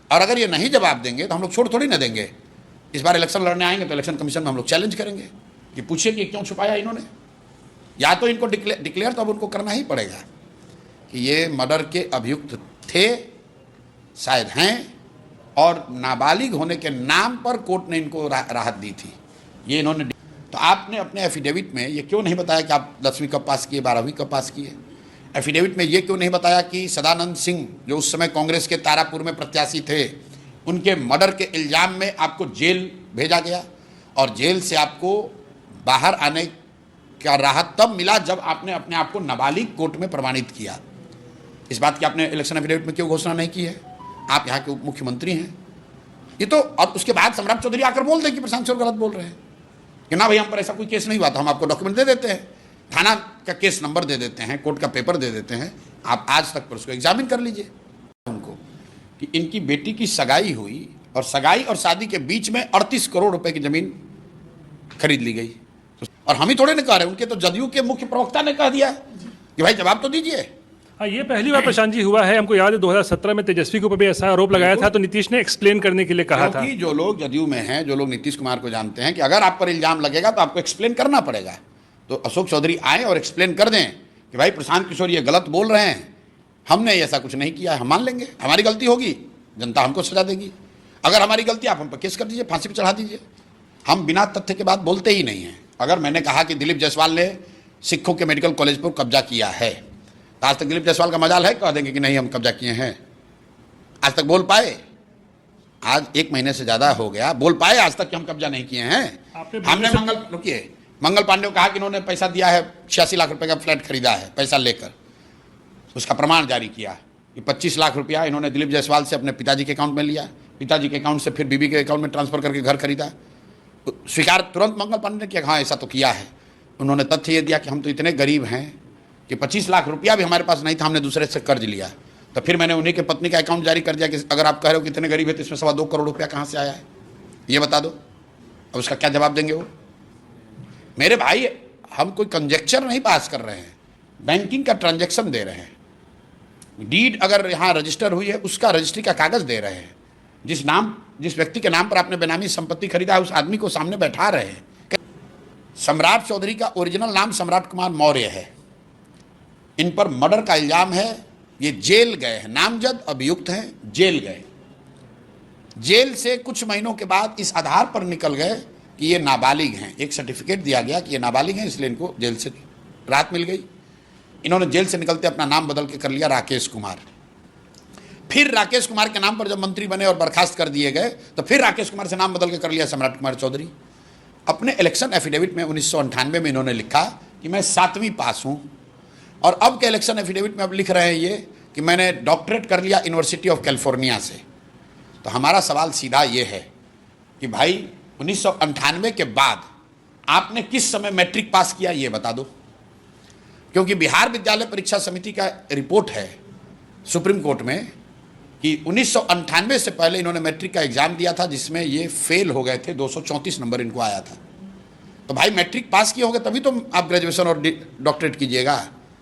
और अगर ये नहीं जवाब देंगे तो हम लोग छोड़ थोड़ी ना देंगे। इस बार इलेक्शन लड़ने आएंगे तो इलेक्शन कमीशन में हम लोग चैलेंज करेंगे कि पूछिए कि क्यों छुपाया इन्होंने। या तो इनको डिक्लेयर तो अब उनको करना ही पड़ेगा कि ये मर्डर के अभियुक्त थे, शायद हैं, और नाबालिग होने के नाम पर कोर्ट ने इनको राहत दी थी, ये इन्होंने। तो आपने अपने एफिडेविट में ये क्यों नहीं बताया कि आप 10वीं कब पास किए, 12वीं कब पास किए? एफिडेविट में ये क्यों नहीं बताया कि सदानंद सिंह जो उस समय कांग्रेस के तारापुर में प्रत्याशी थे, उनके मर्डर के इल्ज़ाम में आपको जेल भेजा गया और जेल से आपको बाहर आने का राहत तब मिला जब आपने अपने आप को नाबालिग कोर्ट में प्रमाणित किया। इस बात की आपने इलेक्शन एफिडेविट में क्यों घोषणा नहीं की है? आप यहाँ के उप मुख्यमंत्री हैं। ये तो, और उसके बाद सम्राट चौधरी आकर बोल दें कि प्रशांत किशोर गलत बोल रहे हैं कि ना भाई हम पर ऐसा कोई केस नहीं हुआ था, हम आपको डॉक्यूमेंट दे देते हैं, थाना का केस नंबर दे देते हैं, कोर्ट का पेपर दे देते हैं, आप आज तक पर उसको एग्जामिन कर लीजिए। उनको कि इनकी बेटी की सगाई हुई और सगाई और शादी के बीच में 38 करोड़ रुपए की जमीन खरीद ली गई, और हम ही थोड़े ने कह रहे, उनके तो जदयू के मुख्य प्रवक्ता ने कह दिया कि भाई जवाब तो दीजिए। हाँ, ये पहली बार प्रशांत जी हुआ है। हमको याद है 2017 में तेजस्वी के ऊपर भी ऐसा आरोप लगाया था, तो नीतीश ने एक्सप्लेन करने के लिए कहा था। जो लोग जदयू में हैं, जो लोग नीतीश कुमार को जानते हैं कि अगर आप पर इल्जाम लगेगा तो आपको एक्सप्लेन करना पड़ेगा, तो अशोक चौधरी आए और एक्सप्लेन कर दें कि भाई प्रशांत किशोर ये गलत बोल रहे हैं, हमने ऐसा कुछ नहीं किया है, हम मान लेंगे, हमारी गलती होगी, जनता हमको सजा देगी। अगर हमारी गलती, आप हम पर केस कर दीजिए, फांसी पर चढ़ा दीजिए। हम बिना तथ्य के बात बोलते ही नहीं हैं। अगर मैंने कहा कि दिलीप जायसवाल ने सिखों के मेडिकल कॉलेज पर कब्जा किया है, तो आज तक दिलीप जायसवाल का मजाल है कह देंगे कि नहीं हम कब्जा किए हैं? आज तक बोल पाए? आज 1 महीने से ज़्यादा हो गया, बोल पाए आज तक कि हम कब्जा नहीं किए हैं? हमने मंगल पांडे को कहा कि इन्होंने पैसा दिया है, 86 लाख रुपए का फ्लैट खरीदा है पैसा लेकर, उसका प्रमाण जारी किया कि 25 लाख रुपया इन्होंने दिलीप जायसवाल से अपने पिताजी के अकाउंट में लिया, पिताजी के अकाउंट से फिर बीबी के अकाउंट में ट्रांसफर करके घर खरीदा। स्वीकार तुरंत मंगल पांडे ने किया, हाँ ऐसा तो किया है। उन्होंने तथ्य ये दिया कि हम तो इतने गरीब हैं कि 25 लाख रुपया भी हमारे पास नहीं था, हमने दूसरे से कर्ज लिया। तो फिर मैंने उन्हीं के पत्नी का अकाउंट जारी कर दिया कि अगर आप कह रहे हो कि इतने गरीब है तो इसमें 2.25 करोड़ रुपया कहाँ से आया है, ये बता दो। अब उसका क्या जवाब देंगे वो? मेरे भाई, हम कोई कंजेक्चर नहीं पास कर रहे हैं, बैंकिंग का ट्रांजेक्शन दे रहे हैं। डीड अगर यहाँ रजिस्टर हुई है उसका रजिस्ट्री का कागज दे रहे हैं। जिस व्यक्ति के नाम पर आपने बेनामी संपत्ति खरीदा है उस आदमी को सामने बैठा रहे हैं। सम्राट चौधरी का ओरिजिनल नाम सम्राट कुमार मौर्य है। इन पर मर्डर का इल्जाम है, ये जेल गए हैं, नामजद अभियुक्त हैं, जेल गए। जेल से कुछ महीनों के बाद इस आधार पर निकल गए कि ये नाबालिग हैं। एक सर्टिफिकेट दिया गया कि ये नाबालिग हैं, इसलिए इनको जेल से राहत मिल गई। इन्होंने जेल से निकलते अपना नाम बदल के कर लिया राकेश कुमार। फिर राकेश कुमार के नाम पर जब मंत्री बने और बर्खास्त कर दिए गए तो फिर राकेश कुमार से नाम बदल के कर लिया सम्राट कुमार चौधरी। अपने इलेक्शन एफिडेविट में 1998 में इन्होंने लिखा कि मैं 7वीं पास हूँ, और अब के इलेक्शन एफिडेविट में अब लिख रहे हैं ये कि मैंने डॉक्टरेट कर लिया यूनिवर्सिटी ऑफ कैलिफोर्निया से। तो हमारा सवाल सीधा ये है कि भाई 1998 के बाद आपने किस समय मैट्रिक पास किया, ये बता दो। क्योंकि बिहार विद्यालय परीक्षा समिति का रिपोर्ट है सुप्रीम कोर्ट में कि 1998 से पहले इन्होंने मैट्रिक का एग्जाम दिया था, जिसमें ये फेल हो गए थे, 234 नंबर इनको आया था। तो भाई मैट्रिक पास किए होंगे तभी तो आप ग्रेजुएशन और डॉक्टरेट कीजिएगा।